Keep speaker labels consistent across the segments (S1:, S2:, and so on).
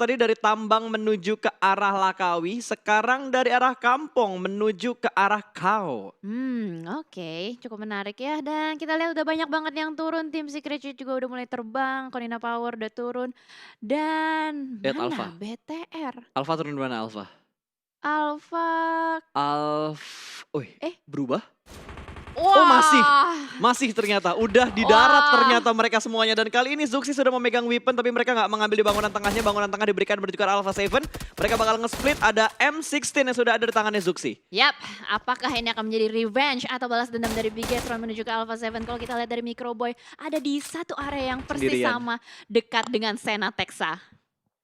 S1: tadi dari Tambang menuju ke arah Lakawi, sekarang dari arah Kampong menuju ke arah Kau.
S2: Oke, cukup menarik ya. Dan kita lihat udah banyak banget yang turun. Tim Secret Shield juga udah mulai terbang. Konina Power udah turun. Dan
S1: Lihat
S2: mana
S1: Alpha.
S2: BTR?
S1: Alpha turun di mana Alpha?
S2: Alpha.
S1: Wih,
S2: Eh,
S1: berubah? Oh masih,
S2: wah.
S1: masih ternyata. Udah di darat
S2: Wah.
S1: ternyata mereka semuanya. Dan kali ini Zuxi sudah memegang weapon tapi mereka nggak mengambil di bangunan tengahnya. Bangunan tengah diberikan menuju ke Alpha 7. Mereka bakal nge-split, ada M16 yang sudah ada di tangannya Zuxi.
S2: Yap, apakah ini akan menjadi revenge atau balas dendam dari Bigetron menuju ke Alpha 7? Kalau kita lihat dari Microboy, ada di satu area yang persis
S1: Sendirian.
S2: sama, dekat dengan Sena Texa.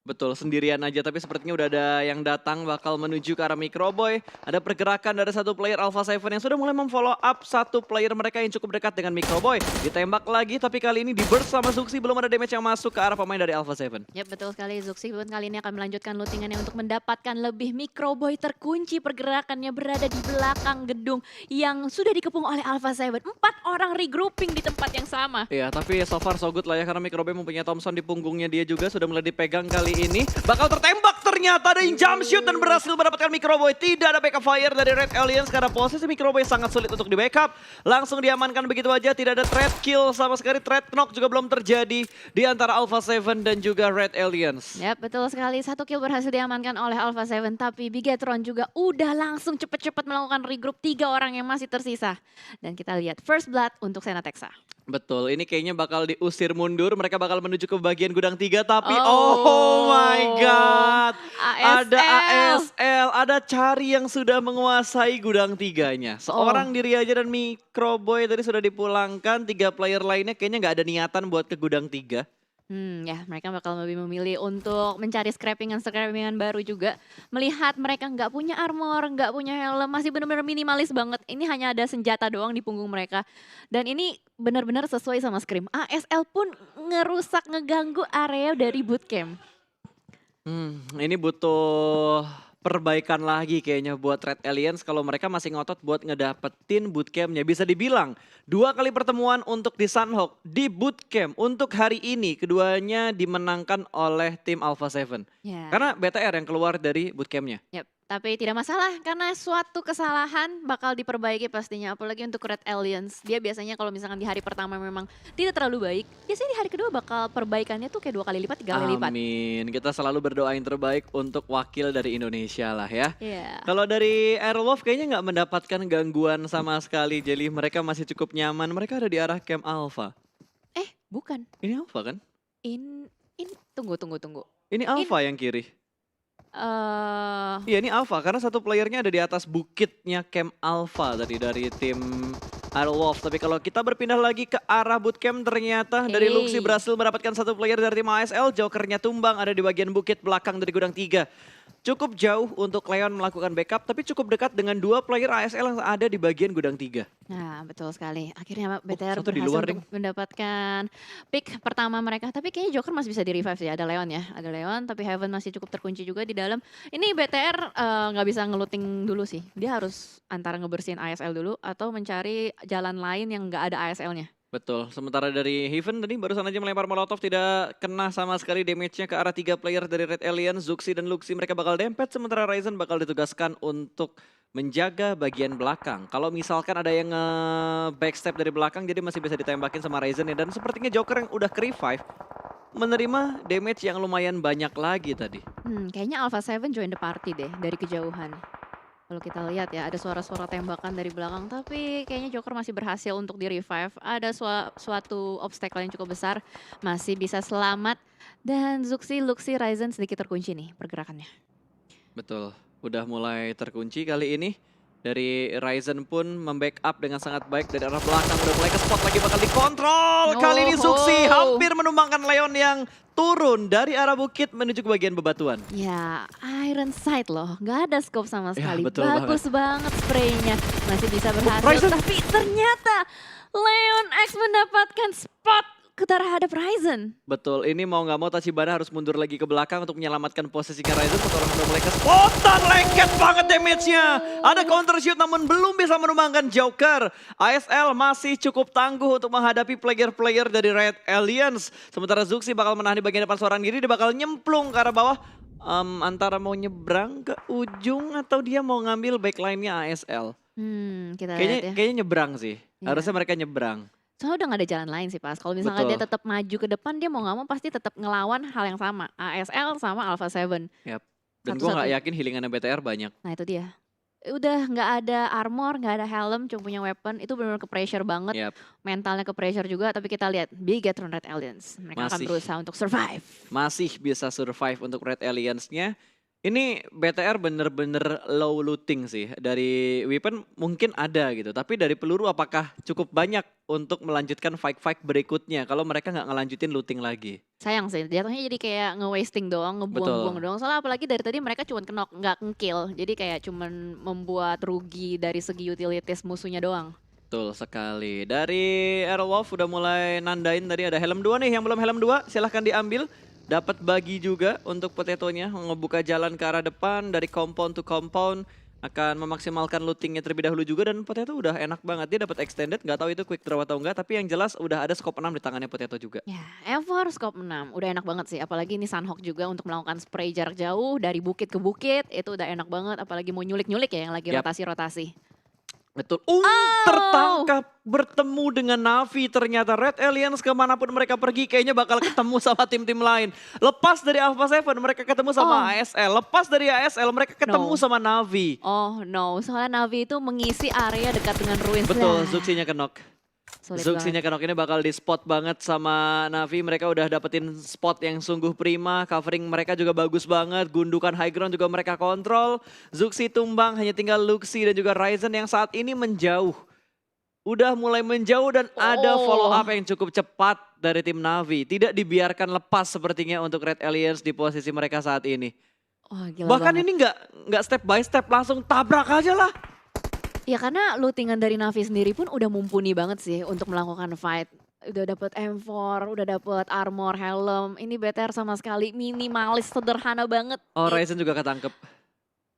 S1: Betul, sendirian aja, tapi sepertinya udah ada yang datang bakal menuju ke arah Microboy. Ada pergerakan dari satu player Alpha 7 yang sudah mulai memfollow up satu player mereka yang cukup dekat dengan Microboy. Ditembak lagi, tapi kali ini di burst sama Zuxi, belum ada damage yang masuk ke arah pemain dari Alpha 7.
S2: Yap, betul sekali. Zuxi pun kali ini akan melanjutkan lootingannya untuk mendapatkan lebih. Microboy terkunci pergerakannya berada di belakang gedung yang sudah dikepung oleh Alpha 7. 4 orang regrouping di tempat yang sama.
S1: Iya, tapi so far so good lah ya, karena Microboy mempunyai Thompson di punggungnya dia juga, sudah mulai dipegang kali ini. Bakal tertembak ternyata ada yang jump shoot dan berhasil mendapatkan Microboy. Tidak ada backup fire dari Red Aliens karena posisi Microboy sangat sulit untuk di backup. Langsung diamankan begitu aja, tidak ada threat kill sama sekali. Threat knock juga belum terjadi di antara Alpha 7 dan juga Red Aliens.
S2: Yap, betul sekali. 1 kill berhasil diamankan oleh Alpha 7. Tapi Bigetron juga udah langsung cepet-cepet melakukan regroup 3 orang yang masih tersisa. Dan kita lihat first blood untuk Sena Texa.
S1: Betul, ini kayaknya bakal diusir mundur. Mereka bakal menuju ke bagian gudang 3, tapi
S2: Oh.
S1: oh my god. Ada
S2: ASL.
S1: ASL, ada Cari yang sudah menguasai gudang 3-nya. Seorang diri aja dan Microboy tadi sudah dipulangkan. 3 player lainnya kayaknya nggak ada niatan buat ke gudang 3.
S2: Ya mereka bakal lebih memilih untuk mencari scrappingan baru juga. Melihat mereka nggak punya armor, nggak punya helm, masih benar-benar minimalis banget. Ini hanya ada senjata doang di punggung mereka. Dan ini benar-benar sesuai sama Scream. ASL pun ngerusak, ngeganggu area dari bootcamp.
S1: Ini butuh perbaikan lagi kayaknya buat Red Aliens kalau mereka masih ngotot buat ngedapetin bootcampnya. Bisa dibilang 2 kali pertemuan untuk di Sunhawk di bootcamp untuk hari ini keduanya dimenangkan oleh tim Alpha 7.
S2: Ya.
S1: Karena BTR yang keluar dari bootcampnya.
S2: Yap, tapi tidak masalah karena suatu kesalahan bakal diperbaiki pastinya. Apalagi untuk Red Aliens. Dia biasanya kalau misalkan di hari pertama memang tidak terlalu baik. Biasanya di hari kedua bakal perbaikannya tuh kayak 2 kali lipat, 3 kali lipat.
S1: Amin. Kita selalu berdoa yang terbaik untuk wakil dari Indonesia lah ya.
S2: Iya.
S1: Kalau dari Airwolf kayaknya nggak mendapatkan gangguan sama sekali. Jadi mereka masih cukup nyaman. Mereka ada di arah camp Alpha.
S2: Bukan.
S1: Ini Alpha kan?
S2: Tunggu.
S1: Ini Alpha yang kiri.
S2: eh
S1: Iya ini Alpha karena satu playernya ada di atas bukitnya camp Alpha tadi dari tim Airwolf. Tapi kalau kita berpindah lagi ke arah bootcamp ternyata dari Luxi berhasil mendapatkan satu player dari tim ASL. Jokernya tumbang ada di bagian bukit belakang dari gudang 3. Cukup jauh untuk Leon melakukan backup tapi cukup dekat dengan 2 player ASL yang ada di bagian gudang 3.
S2: Nah, betul sekali. Akhirnya BTR
S1: satu di
S2: berhasil
S1: luar,
S2: untuk mendapatkan pick pertama mereka. Tapi kayaknya Joker masih bisa di-revive sih. Ada Leon ya. Ada Leon, tapi Heaven masih cukup terkunci juga di dalam. Ini BTR nggak bisa ngeluting dulu sih. Dia harus antara ngebersihin ASL dulu atau mencari jalan lain yang nggak ada ASL-nya.
S1: Betul, sementara dari Heaven tadi barusan aja melempar molotov tidak kena sama sekali damage-nya ke arah 3 player dari Red Alien, Zuxi dan Luxi mereka bakal dempet sementara Ryzen bakal ditugaskan untuk menjaga bagian belakang. Kalau misalkan ada yang backstep dari belakang jadi masih bisa ditembakin sama Ryzen ya dan sepertinya Joker yang udah ke-revive menerima damage yang lumayan banyak lagi tadi.
S2: Kayaknya Alpha 7 join the party deh dari kejauhan. Kalau kita lihat ya ada suara-suara tembakan dari belakang tapi kayaknya Joker masih berhasil untuk di-revive. Ada suatu obstacle yang cukup besar masih bisa selamat dan Zuxi, Luxi, Ryzen sedikit terkunci nih pergerakannya.
S1: Betul, udah mulai terkunci kali ini. Dari Ryzen pun membackup dengan sangat baik dari arah belakang. Udah mulai ke spot lagi bakal dikontrol. Kali ini Zuxi hampir menumbangkan Leon yang turun dari arah bukit menuju ke bagian bebatuan.
S2: Ya, Iron Sight loh. Nggak ada scope sama
S1: Ya,
S2: sekali.
S1: betul
S2: Bagus banget spraynya. Masih bisa berhasil.
S1: Ryzen.
S2: Tapi ternyata Leon X mendapatkan spot terhadap Ryzen.
S1: Betul, ini mau nggak mau Tachibana harus mundur lagi ke belakang untuk menyelamatkan posisinya Ryzen. Satu orang udah mulai ke spontan, lengket banget damage-nya. Ada counter shoot namun belum bisa menumbangkan Joker. ASL masih cukup tangguh untuk menghadapi player-player dari Red Alliance. Sementara Zuxi bakal menahan di bagian depan seorang diri, dia bakal nyemplung ke arah bawah. Antara mau nyebrang ke ujung atau dia mau ngambil backline-nya ASL.
S2: Kita lihat ya.
S1: Kayaknya nyebrang sih,
S2: Iya.
S1: harusnya mereka nyebrang.
S2: Soalnya udah gak ada jalan lain sih pas. Kalau misalnya dia
S1: Betul.
S2: tetap maju ke depan, dia mau gak mau pasti tetap ngelawan hal yang sama. ASL sama Alpha 7.
S1: Yap. Dan gue
S2: Satu-satu.
S1: nggak yakin healingannya BTR banyak.
S2: Nah itu dia. Udah nggak ada armor, nggak ada helm, cuma punya weapon. Itu benar-benar ke pressure banget.
S1: Yap.
S2: Mentalnya ke pressure juga. Tapi kita lihat Bigetron Red Alliance. Mereka akan
S1: Masih.
S2: berusaha untuk survive.
S1: Masih bisa survive untuk Red Alliance-nya. Ini BTR bener-bener low looting sih. Dari weapon mungkin ada gitu. Tapi dari peluru apakah cukup banyak untuk melanjutkan fight-fight berikutnya. Kalau mereka nggak ngelanjutin looting lagi.
S2: Sayang sih, jatuhnya jadi kayak nge-wasting doang, ngebuang-buang
S1: Betul.
S2: doang. Soalnya apalagi dari tadi mereka cuma kenok, nggak nge-kill. Jadi kayak cuman membuat rugi dari segi utilities musuhnya doang.
S1: Betul sekali. Dari Aerowolf udah mulai nandain tadi ada helm 2 nih. Yang belum helm 2 silahkan diambil. Dapat bagi juga untuk Potatonya. Ngebuka jalan ke arah depan dari compound to compound. Akan memaksimalkan lootingnya terlebih dahulu juga. Dan Potato udah enak banget. Dia dapat extended. Gak tahu itu quick draw atau enggak. Tapi yang jelas udah ada scope 6 di tangannya Potato juga.
S2: Ya, Ever scope 6 udah enak banget sih. Apalagi ini Sunhawk juga untuk melakukan spray jarak jauh dari bukit ke bukit. Itu udah enak banget. Apalagi mau nyulik-nyulik ya yang lagi
S1: Yap.
S2: rotasi-rotasi.
S1: Betul. Tertangkap bertemu dengan Navi. Ternyata Red Alliance kemanapun mereka pergi kayaknya bakal ketemu sama tim-tim lain. Lepas dari Alpha 7 mereka ketemu sama ASL. Lepas dari ASL mereka ketemu sama Navi.
S2: Oh no, soalnya Navi itu mengisi area dekat dengan Ruins.
S1: Betul, Zuxinya kenok.
S2: Sulit
S1: Zuxinya kenok ini bakal di spot banget sama Navi. Mereka udah dapetin spot yang sungguh prima. Covering mereka juga bagus banget. Gundukan high ground juga mereka kontrol. Zuxi tumbang, hanya tinggal Luxi dan juga Ryzen yang saat ini menjauh. Udah mulai menjauh dan ada follow up yang cukup cepat dari tim Navi. Tidak dibiarkan lepas sepertinya untuk Red Alliance di posisi mereka saat ini.
S2: Wah, gila
S1: Bahkan
S2: banget.
S1: ini nggak step by step, langsung tabrak aja lah.
S2: Ya karena lootingan dari Navi sendiri pun udah mumpuni banget sih untuk melakukan fight. Udah dapet M4, udah dapet armor, helm. Ini BTR sama sekali minimalis, sederhana banget.
S1: Oh, Ryzen juga ketangkep.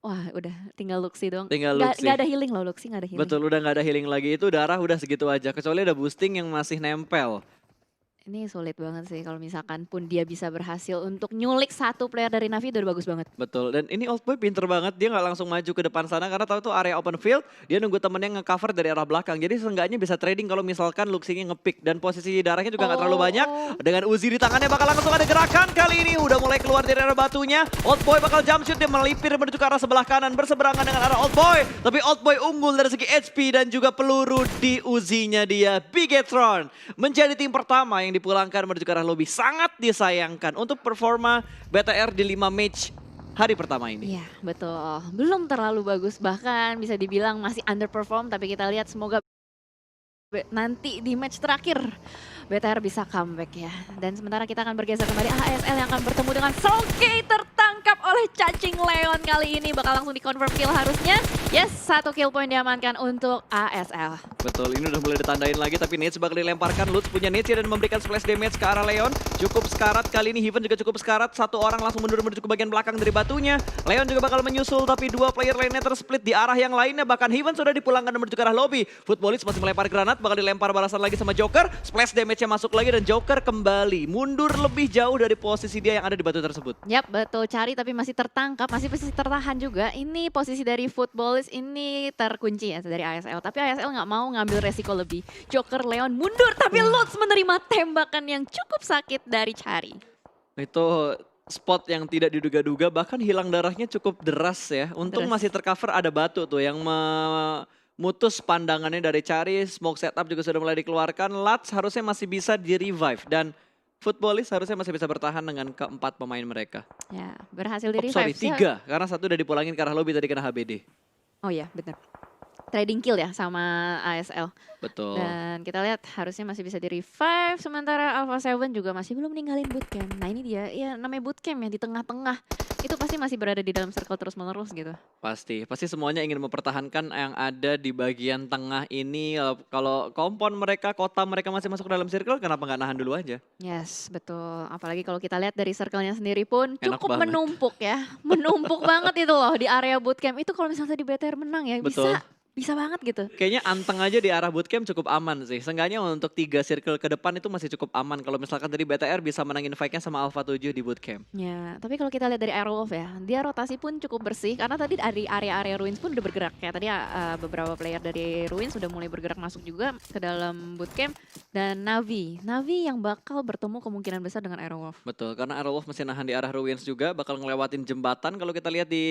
S2: Wah udah tinggal Luxi doang.
S1: Tinggal
S2: Nggak
S1: Luxi.
S2: ada healing loh Luxi, nggak ada healing.
S1: Betul, udah nggak ada healing lagi. Itu darah udah segitu aja. Kecuali ada boosting yang masih nempel.
S2: Ini sulit banget sih kalau misalkan pun dia bisa berhasil untuk nyulik satu player dari Navi udah bagus banget.
S1: Betul, dan ini Old Boy pinter banget. Dia nggak langsung maju ke depan sana karena tahu itu area open field. Dia nunggu temennya nge-cover dari arah belakang. Jadi seenggaknya bisa trading kalau misalkan Luxinya nge-pick. Dan posisi darahnya juga nggak terlalu banyak. Dengan Uzi di tangannya bakal langsung ada gerakan kali ini. Udah mulai keluar dari arah batunya. Old Boy bakal jump shoot, dia melipir menuju ke arah sebelah kanan. Berseberangan dengan arah Old Boy. Tapi Old Boy unggul dari segi HP dan juga peluru di Uzinya dia. Bigetron menjadi tim pertama yang dipulangkan menuju ke arah lobby. Sangat disayangkan untuk performa BTR di 5 match hari pertama ini.
S2: Iya betul, belum terlalu bagus, bahkan bisa dibilang masih underperform, tapi kita lihat semoga nanti di match terakhir BTR bisa comeback ya. Dan sementara kita akan bergeser kembali ASL yang akan bertemu dengan Soulkey, tertangkap oleh cacing Leon kali ini. Bakal langsung di confirm kill harusnya. Yes, 1 kill point diamankan untuk ASL.
S1: Betul, ini udah mulai ditandain lagi tapi Nate bakal dilemparkan. Lutz punya Nate dan memberikan splash damage ke arah Leon. Cukup sekarat kali ini, Heaven juga cukup sekarat. Satu orang langsung mundur menuju ke bagian belakang dari batunya. Leon juga bakal menyusul tapi dua player lainnya tersplit di arah yang lainnya. Bahkan Heaven sudah dipulangkan menuju ke arah lobby. Footballist masih melempar granat, bakal dilempar balasan lagi sama Joker. Splash damage-nya masuk lagi dan Joker kembali mundur lebih jauh dari posisi dia yang ada di batu tersebut.
S2: Yap, betul, cari tapi masih tertangkap, masih tertahan juga. Ini posisi dari Footballist ini terkunci ya dari ASL. Tapi ASL nggak mau ngambil resiko lebih. Joker, Leon mundur tapi Lutz menerima tembakan yang cukup sakit dari Cari.
S1: Itu spot yang tidak diduga-duga, bahkan hilang darahnya cukup deras ya. Untung
S2: Deras.
S1: masih tercover ada batu tuh yang memutus pandangannya dari Cari. Smoke setup juga sudah mulai dikeluarkan. Lats harusnya masih bisa di-revive dan Footballist harusnya masih bisa bertahan dengan keempat pemain mereka.
S2: Ya, berhasil di revive.
S1: Sorry, 3 karena satu udah dipulangin ke arah lobby tadi kena HBD.
S2: Oh iya, benar. trading kill ya sama ASL.
S1: Betul.
S2: Dan kita lihat harusnya masih bisa di-revive, sementara Alpha 7 juga masih belum ninggalin bootcamp. Nah ini dia, ya namanya bootcamp ya, di tengah-tengah. Itu pasti masih berada di dalam circle terus-menerus gitu.
S1: Pasti semuanya ingin mempertahankan yang ada di bagian tengah ini. Kalau kompon mereka, kota mereka masih masuk dalam circle, kenapa nggak nahan dulu aja?
S2: Yes, betul. Apalagi kalau kita lihat dari circle-nya sendiri pun
S1: Enak
S2: cukup
S1: banget.
S2: menumpuk ya. Menumpuk banget itu loh di area bootcamp. Itu kalau misalnya di BTR menang ya
S1: Betul.
S2: bisa banget gitu.
S1: Kayaknya anteng aja di arah bootcamp cukup aman sih. Seenggaknya untuk 3 circle ke depan itu masih cukup aman. Kalau misalkan tadi BTR bisa menangin fight-nya sama Alpha 7 di bootcamp.
S2: Ya, tapi kalau kita lihat dari Aerowolf ya, dia rotasi pun cukup bersih karena tadi dari area-area Ruins pun udah bergerak. Kayak tadi beberapa player dari Ruins sudah mulai bergerak masuk juga ke dalam bootcamp. Dan Navi yang bakal bertemu kemungkinan besar dengan Aerowolf.
S1: Betul, karena Aerowolf masih nahan di arah Ruins juga, bakal ngelewatin jembatan. Kalau kita lihat di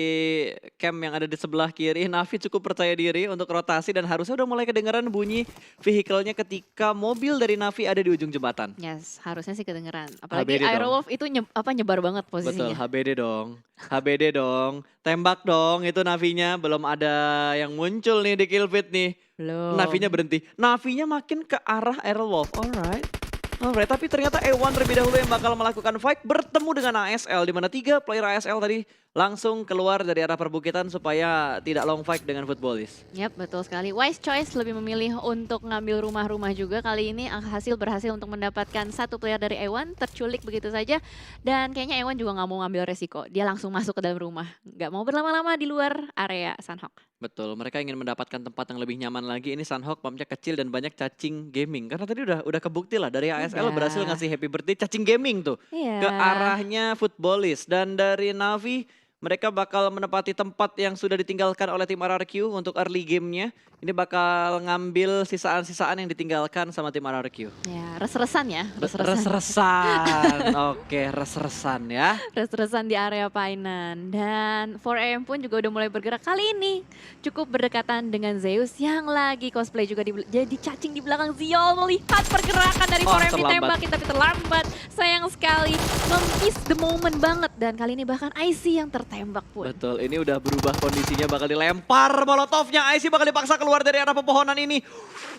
S1: camp yang ada di sebelah kiri, Navi cukup percaya diri untuk rotasi dan harusnya udah mulai kedengeran bunyi vehicle-nya ketika mobil dari Navi ada di ujung jembatan.
S2: Yes, harusnya sih kedengeran. Apalagi
S1: HBD dong.
S2: Aerowolf itu nyebar banget
S1: Betul,
S2: posisinya.
S1: HBD dong, tembak dong itu Navinya, belum ada yang muncul nih di kill feed nih.
S2: Belum.
S1: Navinya berhenti, Navinya makin ke arah Aerowolf, alright. Tapi ternyata E1 terlebih dahulu yang bakal melakukan fight bertemu dengan ASL, di mana 3 player ASL tadi langsung keluar dari arah perbukitan supaya tidak long fight dengan Footballis.
S2: Yap, betul sekali. Wise choice lebih memilih untuk ngambil rumah-rumah juga. Kali ini berhasil untuk mendapatkan satu player dari E1 terculik begitu saja. Dan kayaknya E1 juga nggak mau ngambil resiko. Dia langsung masuk ke dalam rumah. Nggak mau berlama-lama di luar area Sunhawk.
S1: Betul, mereka ingin mendapatkan tempat yang lebih nyaman lagi. Ini Sunhawk pumpnya kecil dan banyak cacing gaming. Karena tadi udah kebukti lah dari ASL berhasil ngasih happy birthday cacing gaming tuh.
S2: Iya.
S1: Ke arahnya Footballis. Dan dari Navi mereka bakal menempati tempat yang sudah ditinggalkan oleh tim RRQ untuk early game-nya. Ini bakal ngambil sisaan-sisaan yang ditinggalkan sama tim RRQ.
S2: Ya, res-resan ya.
S1: Res-resan. Oke, res-resan ya.
S2: Res-resan di area Painan. Dan 4AM pun juga udah mulai bergerak kali ini. Cukup berdekatan dengan Zeus yang lagi cosplay juga jadi cacing di belakang Ziol. Melihat pergerakan dari 4AM ditembakin tapi terlambat. Sayang sekali. Miss the moment banget. Dan kali ini bahkan IC yang tertembak pun.
S1: Betul, ini udah berubah kondisinya, bakal dilempar Molotovnya. IC bakal dipaksa keluar dari arah pepohonan ini.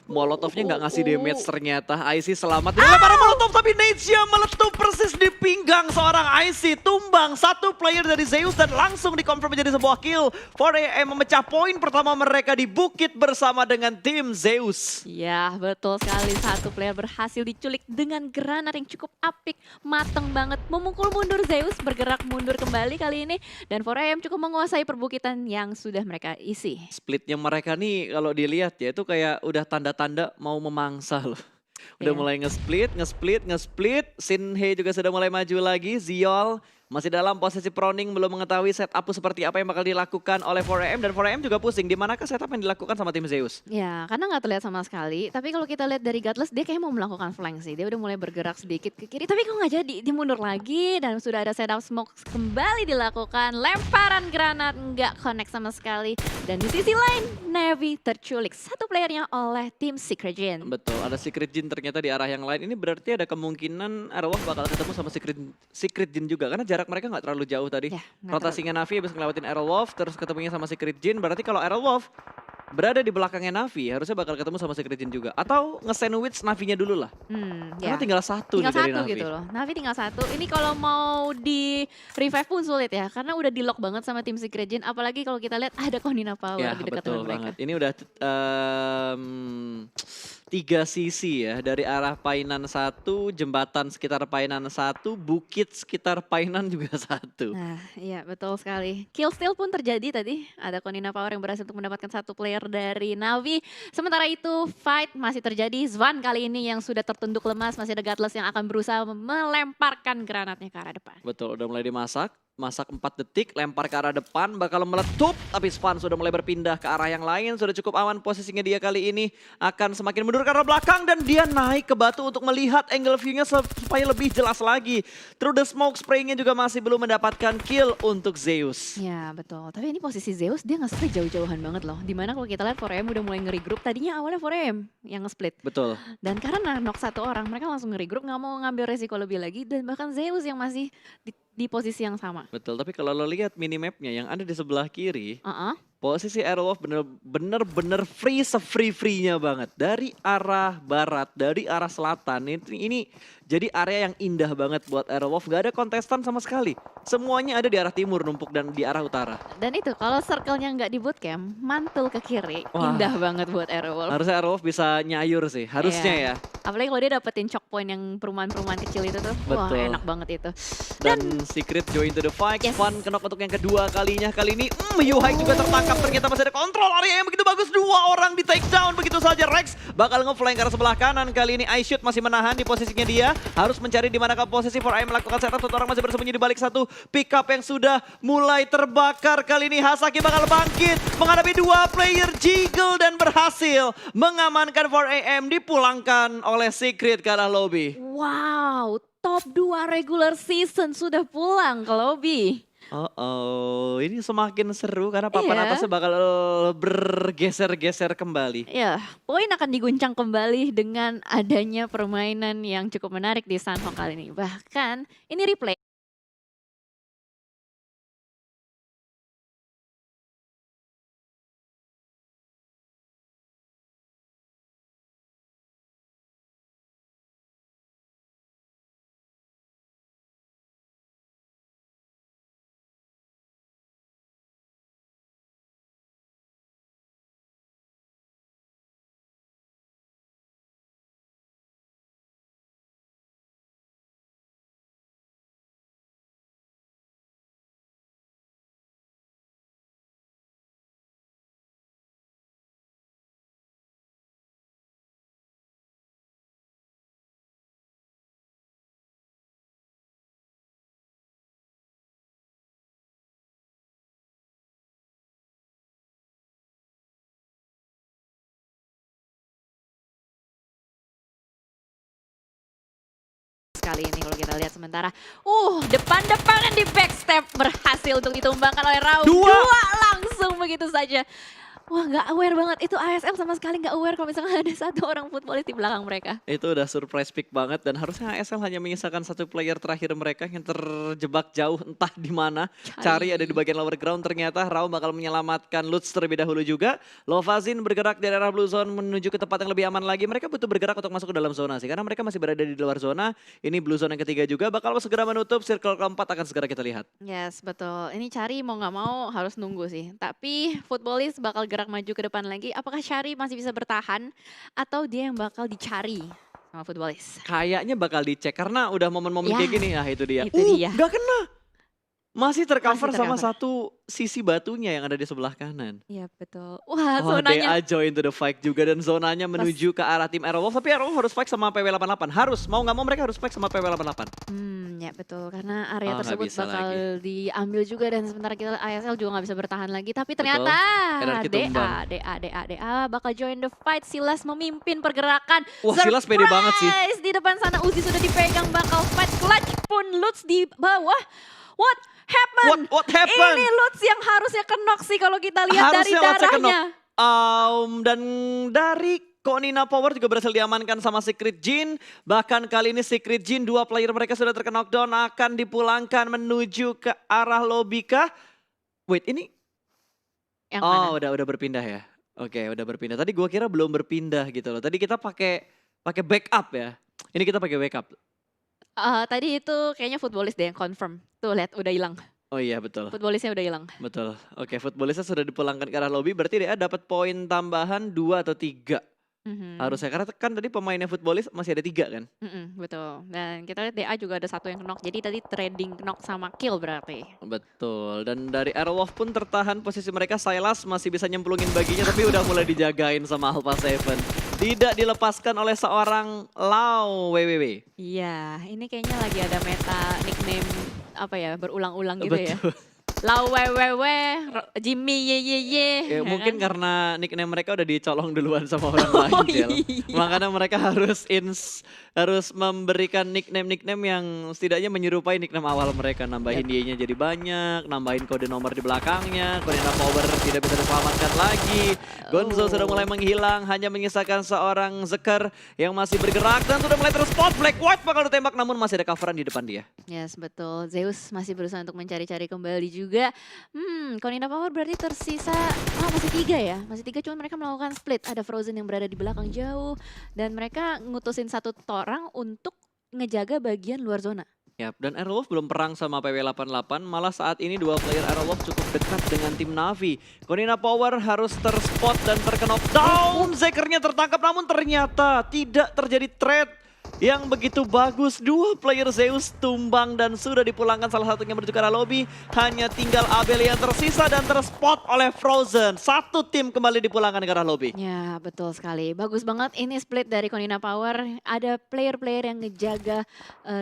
S1: Molotovnya nggak ngasih damage ternyata. IC selamat. Dilempar Molotov tapi Nate-nya meletup persis di pinggang seorang IC. Tumbang satu player dari Zeus dan langsung dikonfirm menjadi sebuah kill. 4AM memecah poin pertama mereka di bukit bersama dengan tim Zeus.
S2: Ya, betul sekali. Satu player berhasil diculik dengan granat yang cukup apik. Mateng banget. Memukul mundur Zeus, bergerak mundur kembali kali ini. Dan 4AM cukup menguasai perbukitan yang sudah mereka isi.
S1: Splitnya mereka nih kalau dilihat ya itu kayak udah tanda-tanda mau memangsa loh. Udah mulai nge-split. Sinhe juga sudah mulai maju lagi. Ziol masih dalam posisi proning, belum mengetahui setup seperti apa yang bakal dilakukan oleh 4AM. Dan 4AM juga pusing, di manakah setup yang dilakukan sama tim Zeus?
S2: Ya, karena nggak terlihat sama sekali. Tapi kalau kita lihat dari Godless, dia kayaknya mau melakukan flank sih. Dia udah mulai bergerak sedikit ke kiri. Tapi kok nggak jadi, dia mundur lagi. Dan sudah ada setup smoke kembali dilakukan. Lemparan granat nggak connect sama sekali. Dan di sisi lain, Navi terculik satu playernya oleh tim Secret Jin.
S1: Betul, ada Secret Jin ternyata di arah yang lain. Ini berarti ada kemungkinan Aerowolf bakal ketemu sama Secret Jin juga. Karena jarak mereka nggak terlalu jauh tadi.
S2: Ya,
S1: Rotasinya Navi habis ngelewatin Aerowolf, terus ketemunya sama Secret Jin. Berarti kalau Aerowolf berada di belakangnya Navi, harusnya bakal ketemu sama Secret Jin juga. Atau nge-sandwich Navinya dulu lah. Karena tinggal satu nih dari Navi.
S2: Gitu loh. Navi tinggal satu. Ini kalau mau di revive pun sulit ya. Karena udah di lock banget sama tim Secret Jin. Apalagi kalau kita lihat ada Konina Power
S1: Ya,
S2: di dekat
S1: betul
S2: dengan mereka.
S1: banget. Ini udah 3 sisi ya, dari arah Painan 1, jembatan sekitar Painan 1, bukit sekitar Painan juga 1.
S2: Nah, iya betul sekali. Kill steal pun terjadi tadi. Ada Konina Power yang berhasil untuk mendapatkan satu player dari Navi. Sementara itu fight masih terjadi. Zwan kali ini yang sudah tertunduk lemas. Masih ada Godless yang akan berusaha melemparkan granatnya ke arah depan.
S1: Betul, udah mulai dimasak. Masak 4 detik, lempar ke arah depan, bakal meletup. Tapi Svan sudah mulai berpindah ke arah yang lain. Sudah cukup aman posisinya dia kali ini. Akan semakin mundur ke arah belakang. Dan dia naik ke batu untuk melihat angle view-nya supaya lebih jelas lagi. Through the smoke spraying-nya juga masih belum mendapatkan kill untuk Zeus.
S2: Ya betul, tapi ini posisi Zeus dia nge-split jauh-jauhan banget loh. Dimana kalau kita lihat 4AM udah mulai nge-regroup. Tadinya awalnya 4AM yang nge-split.
S1: Betul.
S2: Dan karena knock satu orang, mereka langsung nge-regroup, nggak mau ngambil resiko lebih lagi. Dan bahkan Zeus yang masih di posisi yang sama.
S1: Betul, tapi kalau lo lihat minimapnya yang ada di sebelah kiri, Posisi Aerowolf bener-bener free se-free-free-nya banget. Dari arah barat, dari arah selatan. Ini jadi area yang indah banget buat Aerowolf. Gak ada kontestan sama sekali. Semuanya ada di arah timur numpuk dan di arah utara.
S2: Dan itu kalau circle-nya nggak di bootcamp, mantul ke kiri,
S1: Wah.
S2: indah banget buat Aerowolf.
S1: Harusnya Aerowolf bisa nyayur sih, harusnya
S2: Iya.
S1: ya.
S2: Apalagi kalau dia dapetin choke point yang perumahan-perumahan kecil itu tuh. Wah,
S1: Betul.
S2: enak banget itu.
S1: Dan Secret join to the fight.
S2: Yes.
S1: Fun knock untuk yang kedua kalinya. Kali ini Yuhai juga tertangkap. Ternyata masih ada kontrol area yang begitu bagus. Dua orang di take down. Begitu saja Rex bakal nge-flank ke arah sebelah kanan. Kali ini iShoot masih menahan di posisinya dia. Harus mencari di manakah posisi for I melakukan setup. Satu orang masih bersembunyi di balik satu pick up yang sudah mulai terbakar. Kali ini Hasaki bakal bangkit menghadapi dua player Jiggle dan berhasil mengamankan 4AM, dipulangkan oleh Secret ke arah lobby.
S2: Wow, top 2 regular season sudah pulang ke lobby.
S1: Ini semakin seru karena papan
S2: Iya.
S1: atasnya bakal bergeser-geser kembali.
S2: Ya, poin akan diguncang kembali dengan adanya permainan yang cukup menarik di Sunhawk kali ini. Bahkan ini replay. Kali ini kalau kita lihat sementara depan-depanan di backstep berhasil untuk ditumbangkan oleh Raul.
S1: Dua
S2: langsung begitu saja. Wah, nggak aware banget. Itu ASL sama sekali nggak aware kalau misalnya ada satu orang footballis di belakang mereka.
S1: Itu udah surprise pick banget dan harusnya ASL hanya menyisakan satu player terakhir mereka yang terjebak jauh entah di mana. Cari ada di bagian lower ground, ternyata Raul bakal menyelamatkan Lutz terlebih dahulu juga. Lovazin bergerak dari arah blue zone menuju ke tempat yang lebih aman lagi. Mereka butuh bergerak untuk masuk ke dalam zona sih karena mereka masih berada di luar zona. Ini blue zone yang ketiga juga bakal segera menutup, circle keempat akan segera kita lihat.
S2: Yes, betul. Ini Cari mau nggak mau harus nunggu sih. Tapi footballis bakal gerak maju ke depan lagi. Apakah Cari masih bisa bertahan atau dia yang bakal dicari sama footballis?
S1: Kayaknya bakal dicek karena udah momen-momen
S2: Ya,
S1: kayak gini. Ah itu dia.
S2: itu dia.
S1: Gak kena. Masih tercover sama
S2: tercover.
S1: satu sisi batunya yang ada di sebelah kanan.
S2: Iya, betul. Wah,
S1: Oh,
S2: zonanya.
S1: DA join to the fight juga dan zonanya menuju ke arah tim Aerowolf. Tapi Aerowolf harus fight sama PW88. Harus, mau nggak mau mereka harus fight sama PW88.
S2: Ya betul. Karena area
S1: Oh, nggak
S2: tersebut
S1: bisa
S2: bakal
S1: lagi.
S2: diambil juga dan sementara kita ASL juga nggak bisa bertahan lagi. Tapi
S1: Betul.
S2: ternyata
S1: Energi tumbang.
S2: DA bakal join the fight. Silas memimpin pergerakan.
S1: Wah, Silas pede banget sih.
S2: Surprise! Di depan sana Uzi sudah dipegang, bakal fight clutch pun Lutz di bawah. What happened?
S1: What happened?
S2: Ini Lutz yang harusnya kenok sih kalau kita lihat dari
S1: Harusnya Lutz yang
S2: darahnya.
S1: Dan dari Konina Power juga berhasil diamankan sama Secret Jin. Bahkan kali ini Secret Jin, dua player mereka sudah terkena knockdown, akan dipulangkan menuju ke arah lobby kah? Wait, ini
S2: Yang mana?
S1: udah berpindah ya. Oke, udah berpindah. Tadi gua kira belum berpindah gitu loh. Tadi kita pakai backup ya. Ini kita pakai backup.
S2: Tadi itu kayaknya footballis deh yang confirm. Tuh lihat udah hilang.
S1: Oh iya betul.
S2: Footballisnya udah hilang.
S1: Betul. Oke, footballisnya sudah dipulangkan ke arah lobby. Berarti dia dapat poin tambahan 2 atau 3. Harusnya karena kan tadi pemainnya footballis masih ada 3 kan.
S2: Betul. Dan kita lihat DA juga ada satu yang knock. Jadi tadi trading knock sama kill berarti.
S1: Betul. Dan dari Aerowolf pun tertahan posisi mereka. Silas masih bisa nyemplungin baginya tapi udah mulai dijagain sama Alpha 7. Tidak dilepaskan oleh seorang Lau WWW.
S2: Iya, ini kayaknya lagi ada meta nickname apa ya, berulang-ulang gitu ya.
S1: Betul.
S2: Lau wewewe, Jimmy ye ye ye.
S1: Ya, mungkin
S2: kan?
S1: karena nickname mereka udah dicolong duluan sama orang lain, Jel.
S2: Iya.
S1: Makanya mereka harus memberikan nickname yang setidaknya menyerupai nickname awal mereka. Nambahin Y-nya jadi banyak, nambahin kode nomor di belakangnya, kode power tidak bisa diselamatkan lagi. Gonzo sudah mulai menghilang, hanya menyisakan seorang Zeker yang masih bergerak dan sudah mulai terspot. Black White bakal ditembak namun masih ada coveran di depan dia.
S2: Yes, betul. Zeus masih berusaha untuk mencari-cari kembali juga. juga. Konina Power berarti tersisa, masih 3 ya? Masih 3 cuman mereka melakukan split. Ada Frozen yang berada di belakang jauh dan mereka ngutusin satu orang untuk ngejaga bagian luar zona.
S1: Yap, dan Aerowolf belum perang sama PW88, malah saat ini dua player Aerowolf cukup dekat dengan tim Navi. Konina Power harus terspot dan terknockdown, Zekernya tertangkap namun ternyata tidak terjadi trade yang begitu bagus. Dua player Zeus tumbang dan sudah dipulangkan, salah satunya menuju ke arah lobby. Hanya tinggal Abel yang tersisa dan terspot oleh Frozen. Satu tim kembali dipulangkan ke arah lobby.
S2: Ya, betul sekali. Bagus banget ini split dari Konina Power. Ada player-player yang ngejaga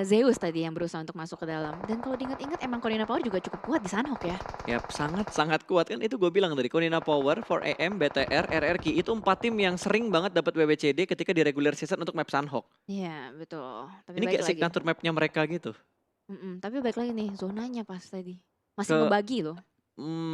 S2: Zeus tadi yang berusaha untuk masuk ke dalam. Dan kalau diingat-ingat emang Konina Power juga cukup kuat di Sunhawk ya.
S1: Yap, sangat-sangat kuat kan, itu gue bilang tadi. Konina Power, 4AM, BTR, RRQ itu 4 tim yang sering banget dapat WWCD ketika di regular season untuk map Sunhawk.
S2: Iya, betul. Tapi
S1: Ini
S2: baik
S1: kayak
S2: lagi.
S1: signature mapnya mereka gitu.
S2: Tapi baik lagi nih, zonanya pas tadi. Masih
S1: Ke
S2: membagi loh.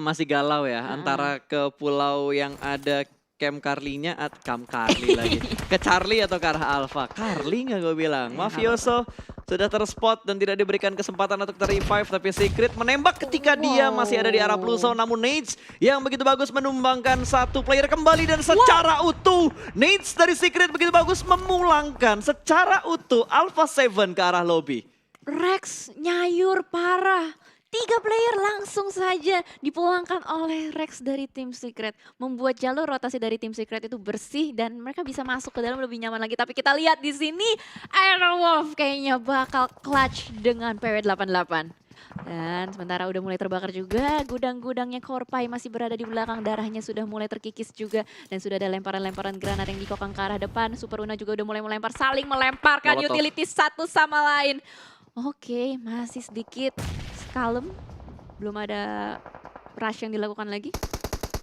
S1: masih galau ya antara ke pulau yang ada Camp Carly-nya Camp Carly lagi. Ke Charlie atau ke arah Alpha. Carly nggak gue bilang.
S2: Ya,
S1: Mafioso sudah terspot dan tidak diberikan kesempatan untuk ter-revive, tapi Secret menembak ketika dia masih ada di arah Blue Zone. Namun Nades yang begitu bagus menumbangkan satu player kembali dan secara utuh Nades dari Secret begitu bagus memulangkan secara utuh Alpha 7 ke arah lobby.
S2: Rex nyayur parah. 3 player langsung saja dipulangkan oleh Rex dari tim Secret. Membuat jalur rotasi dari tim Secret itu bersih dan mereka bisa masuk ke dalam lebih nyaman lagi. Tapi kita lihat di sini Aerowolf kayaknya bakal clutch dengan PW88. Dan sementara udah mulai terbakar juga, gudang-gudangnya Korpai masih berada di belakang, darahnya sudah mulai terkikis juga. Dan sudah ada lemparan-lemparan granat yang dikokang ke arah depan. Super Una juga udah mulai melempar, saling melemparkan
S1: Molotov.
S2: utilities satu sama lain. Oke, masih sedikit kalem, belum ada rush yang dilakukan lagi.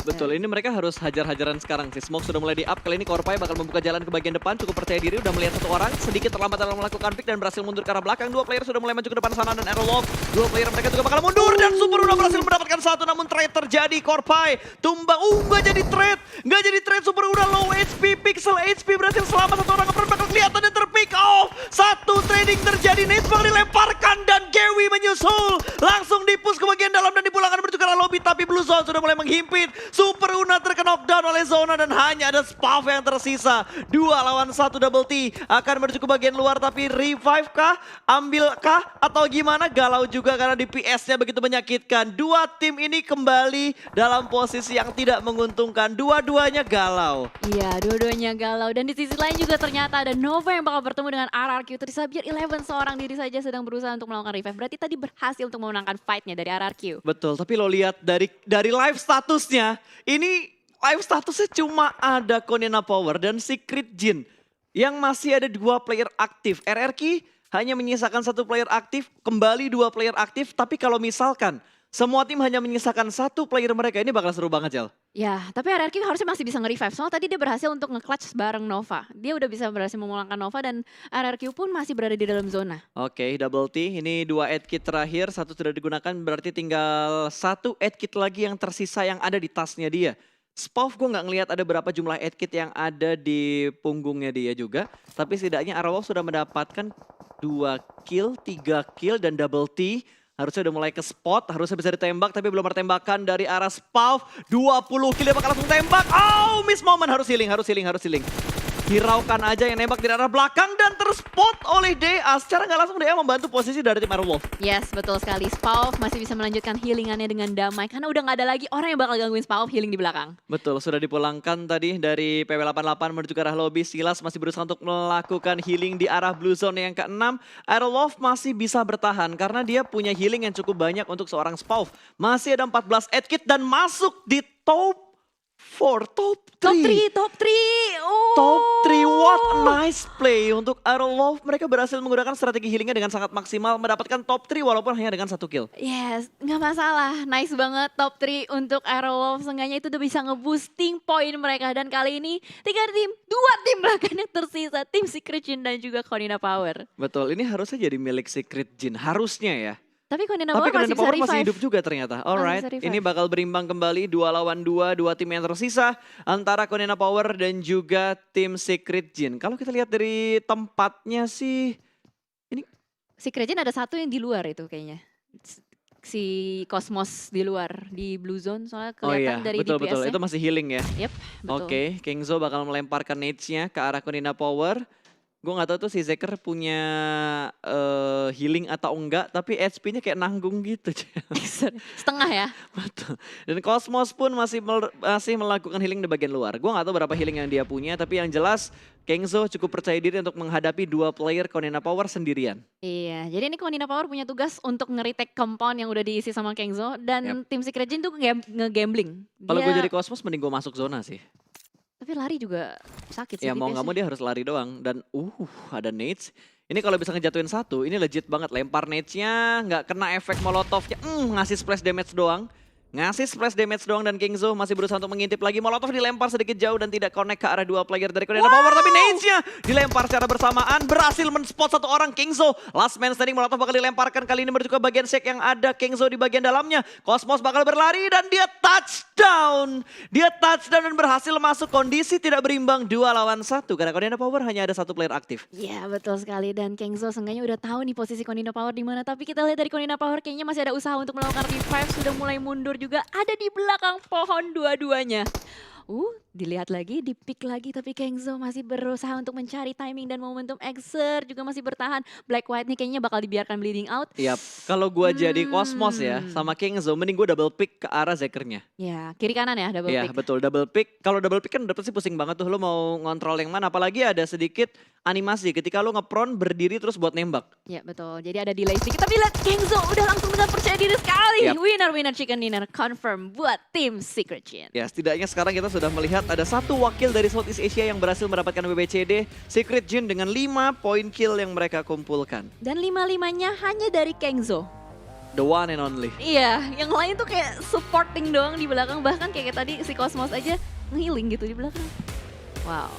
S1: Betul, ini mereka harus hajar-hajaran sekarang sih. Smoke sudah mulai di-up, kali ini Korpai bakal membuka jalan ke bagian depan. Cukup percaya diri, udah melihat satu orang. Sedikit terlambat dalam melakukan pick dan berhasil mundur ke arah belakang. Dua player sudah mulai maju ke depan sana dan Aerowolf. Dua player mereka juga bakal mundur dan Super Una berhasil mendapatkan satu. Namun trade terjadi, Korpai tumbang. Nggak jadi trade. Nggak jadi trade, Super Una low HP. Pixel HP berhasil selamat, satu orang ngeprint bakal kelihatan dan terpick off. Satu trading terjadi, Nades bakal dilemparkan dan Gewi menyusul. Langsung dipush ke bagian dalam dan dipulangkan menuju ke arah lobby. Tapi Blue Zone sudah mulai menghimpit. Super Una terkena knockdown oleh Zona dan hanya ada Spav yang tersisa. 2 lawan 1 double T akan menuju ke bagian luar, tapi revive kah? Ambil kah? Atau gimana? Galau juga karena DPS-nya begitu menyakitkan. Dua tim ini kembali dalam posisi yang tidak menguntungkan. Dua-duanya galau.
S2: Iya, dua-duanya galau. Dan di sisi lain juga ternyata ada Nova yang bakal bertemu dengan RRQ. Trisabir 11 seorang diri saja sedang berusaha untuk melakukan revive. Berarti tadi berhasil untuk memenangkan fight-nya dari RRQ.
S1: Betul, tapi lo lihat dari live statusnya, ini live statusnya cuma ada Konina Power dan Secret Jin yang masih ada 2 player aktif. RRQ hanya menyisakan 1 player aktif, kembali 2 player aktif, tapi kalau misalkan semua tim hanya menyisakan 1 player mereka, ini bakal seru banget, Jel.
S2: Ya, tapi RRQ harusnya masih bisa nge-revive. Soalnya tadi dia berhasil untuk nge-clutch bareng Nova. Dia udah bisa berhasil memulangkan Nova dan RRQ pun masih berada di dalam zona.
S1: Oke, double T. Ini 2 aid kit terakhir, 1 sudah digunakan, berarti tinggal 1 aid kit lagi yang tersisa yang ada di tasnya dia. Spav gue nggak ngelihat ada berapa jumlah aid kit yang ada di punggungnya dia juga. Tapi setidaknya Aerowolf sudah mendapatkan 2 kill, 3 kill dan double T. Harusnya udah mulai ke spot, harusnya bisa ditembak tapi belum ada tembakan dari arah Spav. 20 kill dia bakal langsung tembak. Oh, miss moment, harus healing. Hiraukan aja yang nembak di arah belakang dan terspot oleh DA. Secara nggak langsung DA membantu posisi dari tim Aerowolf.
S2: Yes, betul sekali. Spav masih bisa melanjutkan healingannya dengan damai. Karena udah nggak ada lagi orang yang bakal gangguin Spav healing di belakang.
S1: Betul, sudah dipulangkan tadi dari PW88 menuju ke arah lobby. Silas masih berusaha untuk melakukan healing di arah Blue Zone yang ke-6. Aerowolf masih bisa bertahan karena dia punya healing yang cukup banyak untuk seorang Spav. Masih ada 14 aid kit dan masuk di top 4, top 3.
S2: Top 3. Oh.
S1: Top 3, what a nice play untuk Aerowolf. Mereka berhasil menggunakan strategi healingnya dengan sangat maksimal, mendapatkan top 3 walaupun hanya dengan 1 kill.
S2: Yes, nggak masalah. Nice banget top 3 untuk Aerowolf. Seenggaknya itu udah bisa nge-boosting poin mereka. Dan kali ini 2 tim bahkan yang tersisa. Tim Secret Jin dan juga Konina Power.
S1: Betul, ini harusnya jadi milik Secret Jin, harusnya ya.
S2: Tapi Konina
S1: Tapi
S2: Power masih
S1: Konina
S2: bisa
S1: Power masih
S2: revive.
S1: hidup juga ternyata. Alright,
S2: bisa revive.
S1: ini bakal berimbang kembali 2 lawan 2, 2 tim yang tersisa antara Konina Power dan juga tim Secret Jin. Kalau kita lihat dari tempatnya sih,
S2: Secret Jin ada 1 yang di luar itu kayaknya. si Cosmos di luar di blue zone soalnya
S1: Oh iya,
S2: kelihatan dari
S1: betul-betul.
S2: DPS-nya.
S1: Itu masih healing ya.
S2: Yep, betul.
S1: Oke, Kingzo bakal melemparkan nades-nya ke arah Konina Power. Gue gak tahu tuh si Zeker punya healing atau enggak, tapi HP-nya kayak nanggung gitu.
S2: Setengah ya.
S1: Betul. Dan Cosmos pun masih melakukan healing di bagian luar. Gue gak tahu berapa healing yang dia punya, tapi yang jelas Kingzo cukup percaya diri untuk menghadapi 2 player Konina Power sendirian.
S2: Iya, jadi ini Konina Power punya tugas untuk nge-retake compound yang udah diisi sama Kengzo dan tim Secret Jin tuh nge-gambling.
S1: Kalau gue
S2: Dia
S1: jadi Cosmos mending gue masuk zona sih.
S2: tapi lari juga sakit sih
S1: Ya mau nggak mau dia harus lari doang. Dan ada nades. Ini kalau bisa ngejatuhin satu, ini legit banget. Lempar nades-nya, nggak kena efek molotovnya. Ngasih splash damage doang. Ngasih splash damage doang dan Kingzo masih berusaha untuk mengintip lagi. Molotov dilempar sedikit jauh dan tidak connect ke arah 2 player dari Konina Power. Tapi nades-nya dilempar secara bersamaan. Berhasil men-spot 1 orang Kingzo. Last man standing, Molotov bakal dilemparkan. Kali ini menuju ke bagian shake yang ada Kingzo di bagian dalamnya. Cosmos bakal berlari dan dia touchdown. Dia touchdown dan berhasil masuk kondisi tidak berimbang 2 lawan 1. Karena Konina Power hanya ada 1 player aktif.
S2: Iya betul sekali dan Kengzo seenggaknya udah tahu nih posisi Konina Power di mana. Tapi kita lihat dari Konina Power kayaknya masih ada usaha untuk melakukan revive. Sudah mulai mundur juga ada di belakang pohon dua-duanya. Dilihat lagi, di-pick lagi tapi Kengzo masih berusaha untuk mencari timing dan momentum. Exer juga masih bertahan. Black White nih kayaknya bakal dibiarkan bleeding out.
S1: Yap, kalau gua jadi Cosmos ya sama Kingzo mending gua double pick ke arah Zekernya.
S2: Ya, kiri kanan ya double
S1: Iya
S2: pick.
S1: betul, double pick. Kalau double pick kan udah pasti pusing banget tuh lo mau ngontrol yang mana. Apalagi ada sedikit animasi ketika lo nge-prone berdiri terus buat nembak.
S2: Ya betul, jadi ada delay sedikit. Tapi lihat Kengzo udah langsung dengan percaya diri sekali.
S1: Yap.
S2: Winner chicken dinner confirm buat tim Secret Jin.
S1: Ya setidaknya sekarang kita sudah melihat ada 1 wakil dari Southeast Asia yang berhasil mendapatkan WBCD Secret Jin dengan 5 poin kill yang mereka kumpulkan.
S2: Dan 5-5-nya hanya dari Kengzo.
S1: The one and only.
S2: Iya, yang lain tuh kayak supporting doang di belakang. Bahkan kayak tadi si Cosmos aja nge-healing gitu di belakang. Wow.